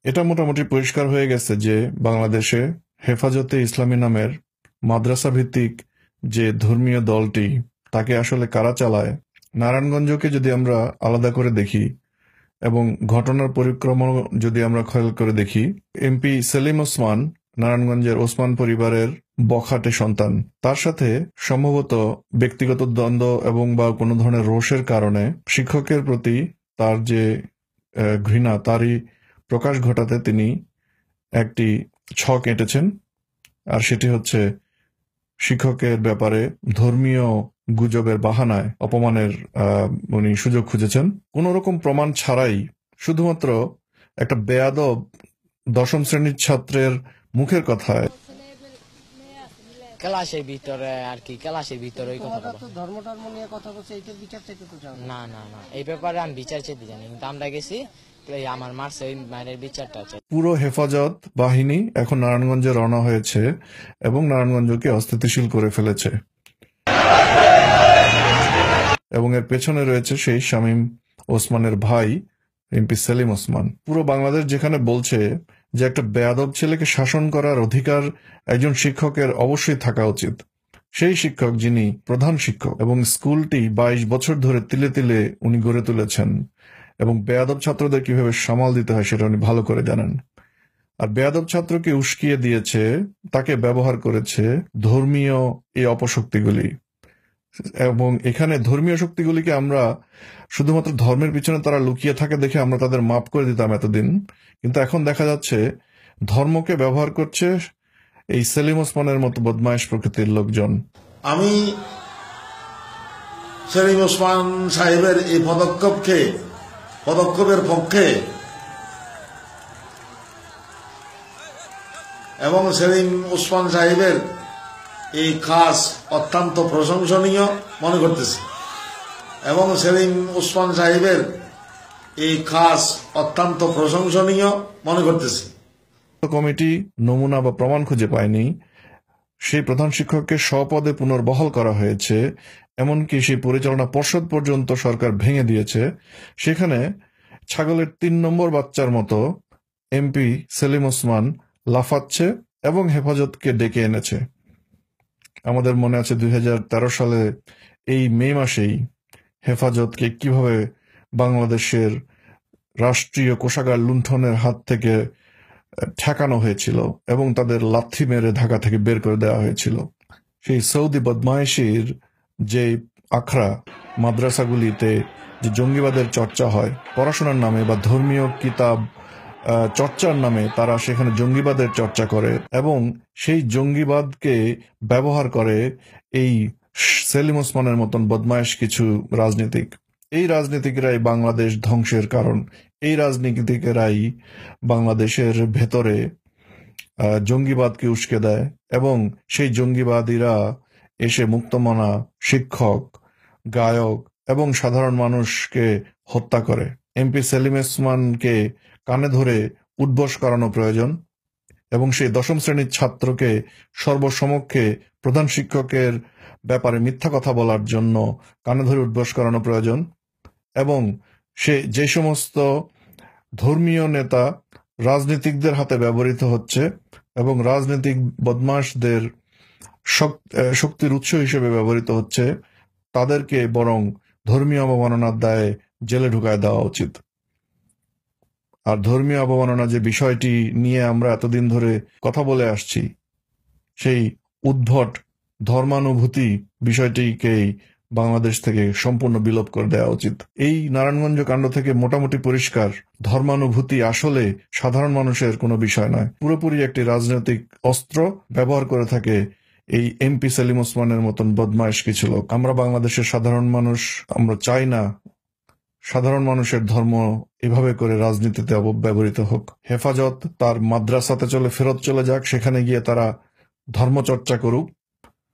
এটা মোটামুটি পরিষ্কার হয়ে গেছে যে বাংলাদেশে হেফাজতে ইসলামী নামের মাদ্রাসা ভিত্তিক যে ধর্মীয় দলটি তাকে আসলে কারা চালায়। নারায়ণগঞ্জকে যদি আমরা আলাদা করে দেখি এবং ঘটনার পরিক্রমা যদি আমরা খেয়াল করে দেখি, এমপি সেলিম ওসমান নারায়ণগঞ্জের ওসমান পরিবারের বখাটে সন্তান। তার সাথে সম্ভবত ব্যক্তিগত দ্বন্দ্ব এবং বা কোনো ধরনের রোষের কারণে শিক্ষকের প্রতি তার যে ঘৃণা তারই প্রকাশ ঘটাতে তিনি একটি ছক এঁটেছেন, আর সেটি হচ্ছে শিক্ষকের ব্যাপারে ধর্মীয় গুজবের বাহানায় অপমানের উনি সুযোগ খুঁজেছেন। কোন রকম প্রমাণ ছাড়াই শুধুমাত্র একটা বেয়াদব দশম শ্রেণীর ছাত্রের মুখের কথায় ক্লাসের ভিতরে আর কি, ক্লাসের ভিতরে ওই কথা ধর্ম টর্ম নিয়ে কথা বলছে, এটা বিচার চাইতে তো চাও না না না, এই ব্যাপারে আমি বিচার চাইতে জানি, কিন্তু আমরা গেছি আমার মারছে ওই মায়ের বিচারটা চাই। পুরো হেফাজত বাহিনী এখন নারায়ণগঞ্জে রওনা হয়েছে এবং নারায়ণগঞ্জকে অস্থিতিশীল করে ফেলেছে, এবং এর পেছনে রয়েছে সেই শামীম ওসমানের ভাই এমপি সেলিম ওসমান। পুরো বাংলাদেশ যেখানে বলছে যে একটা বেয়াদব ছেলেকে শাসন করার অধিকার একজন শিক্ষকের অবশ্যই থাকা উচিত, সেই শিক্ষক যিনি প্রধান শিক্ষক এবং স্কুলটি 22 বছর ধরে তিলে তিলে উনি গড়ে তুলেছেন এবং বেয়াদব ছাত্রদের কিভাবে সামাল দিতে হয় সেটা উনি ভালো করে জানেন। আর বেয়াদব ছাত্রকে উস্কিয়ে দিয়েছে, তাকে ব্যবহার করেছে ধর্মীয় এই অপশক্তিগুলি। এবং এখানে ধর্মীয় শক্তিগুলিকে আমরা শুধুমাত্র ধর্মের পিছনে তারা লুকিয়ে থাকে দেখে আমরা তাদের মাফ করে দিতাম এতদিন, কিন্তু এখন দেখা যাচ্ছে ধর্মকে ব্যবহার করছে এই সেলিম ওসমানের মতো বদমাইশ প্রকৃতির লোকজন। আমি সেলিম ওসমান সাহেবের এই পদক্ষেপের পক্ষে এবং সেলিম ওসমান সাহেবের এই কাজ অত্যন্ত প্রশংসনীয় মনে করতেছি এবং সেলিম ওসমান সাহেবের এই কাজ অত্যন্ত প্রশংসনীয় মনে করতেছি। কমিটি নমুনা বা প্রমাণ খুঁজে পায়নি, সেই প্রধান শিক্ষককে স্বপদে পুনর্বহাল করা হয়েছে, এমনকি সেই পরিচালনা পর্ষদ পর্যন্ত সরকার ভেঙে দিয়েছে। সেখানে ছাগলের 3 নম্বর বাচ্চার মতো এমপি সেলিম ওসমান লাফাচ্ছে এবং হেফাজতকে ডেকে এনেছে। আমাদের মনে আছে 2013 সালে এই মে মাসেই হেফাজতকে কিভাবে বাংলাদেশের রাষ্ট্রীয় কোষাগার লুণ্ঠনের হাত থেকে ঠেকানো হয়েছিল এবং তাদের লাথি মেরে ঢাকা থেকে বের করে দেওয়া হয়েছিল। সেই সৌদি বদমাইশির যে আখড়া মাদ্রাসাগুলিতে যে জঙ্গিবাদের চর্চা হয় পড়াশোনার নামে বা ধর্মীয় কিতাব চর্চার নামে, তারা সেখানে জঙ্গিবাদের চর্চা করে এবং সেই জঙ্গিবাদকে ব্যবহার করে এই সেলিম ওসমানের মতন বদমাইশ কিছু রাজনীতিক। এই রাজনীতিকেরাই বাংলাদেশ ধ্বংসের কারণ, এই রাজনীতিকেরাই বাংলাদেশের ভেতরে জঙ্গিবাদকে উস্কে দেয় এবং সেই জঙ্গিবাদীরা এসে মুক্তমনা শিক্ষক, গায়ক এবং সাধারণ মানুষকে হত্যা করে। এমপি সেলিম ওসমানকে কানে ধরে উদ্বোস করানো প্রয়োজন এবং সেই দশম শ্রেণীর ছাত্রকে সর্বসমক্ষে প্রধান শিক্ষকের ব্যাপারে মিথ্যা কথা বলার জন্য কানে ধরে উদ্বোস করানো প্রয়োজন। এবং যে সমস্ত ধর্মীয় নেতা রাজনীতিকদের হাতে ব্যবহৃত হচ্ছে এবং রাজনৈতিক বদমাশদের শক্তির উৎস হিসেবে ব্যবহৃত হচ্ছে, তাদেরকে বরং ধর্মীয় অবমাননার দায়ে জেলে ঢুকায় দেওয়া উচিত। আর ধর্মীয় অবমাননা যে বিষয়টি নিয়ে আমরা এতদিন ধরে কথা বলে আসছি, সেই উদ্ভট ধর্মানুভূতি বিষয়টিকেই বাংলাদেশ থেকে সম্পূর্ণ বিলোপ করে দেওয়া উচিত। এই নারায়ণগঞ্জ কাণ্ড থেকে মোটামুটি পরিষ্কার ধর্মানুভূতি আসলে সাধারণ মানুষের কোনো বিষয় নয়, পুরোপুরি একটি রাজনৈতিক অস্ত্র ব্যবহার করে থাকে এই এমপি সেলিম ওসমানের মতন বদমাইশ কিছু লোক। আমরা বাংলাদেশের সাধারণ মানুষ, আমরা চাই না সাধারণ মানুষের ধর্ম এভাবে করে রাজনীতিতে অপব্যবহৃত হোক। হেফাজত তার মাদ্রাসাতে ফেরত চলে যাক, সেখানে গিয়ে তারা ধর্মচর্চা করুক,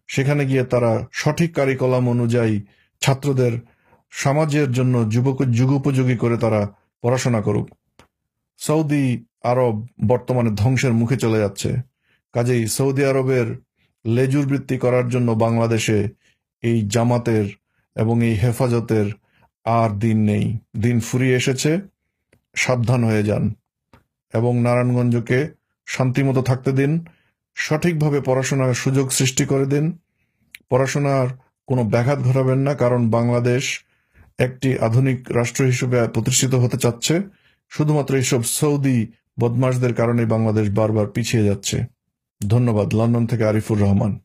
সেখানে গিয়ে তারা সঠিক কারিকুলাম অনুযায়ী ছাত্রদের সমাজের জন্য যুগোপযোগী করে তারা পড়াশোনা করুক। সৌদি আরব বর্তমানে ধ্বংসের মুখে চলে যাচ্ছে, কাজেই সৌদি আরবের লেজুর বৃত্তি করার জন্য বাংলাদেশে এই জামাতের এবং এই হেফাজতের আর দিন নেই, দিন ফুরিয়ে এসেছে। সাবধান হয়ে যান এবং নারায়ণগঞ্জকে শান্তিমতো থাকতে দিন, সঠিকভাবে পড়াশোনার সুযোগ সৃষ্টি করে দিন, পড়াশোনার কোনো ব্যাঘাত ঘটাবেন না, কারণ বাংলাদেশ একটি আধুনিক রাষ্ট্র হিসেবে প্রতিষ্ঠিত হতে চাচ্ছে। শুধুমাত্র এইসব সৌদি বদমাশদের কারণে বাংলাদেশ বারবার পিছিয়ে যাচ্ছে। ধন্যবাদ। লন্ডন থেকে আরিফুর রহমান।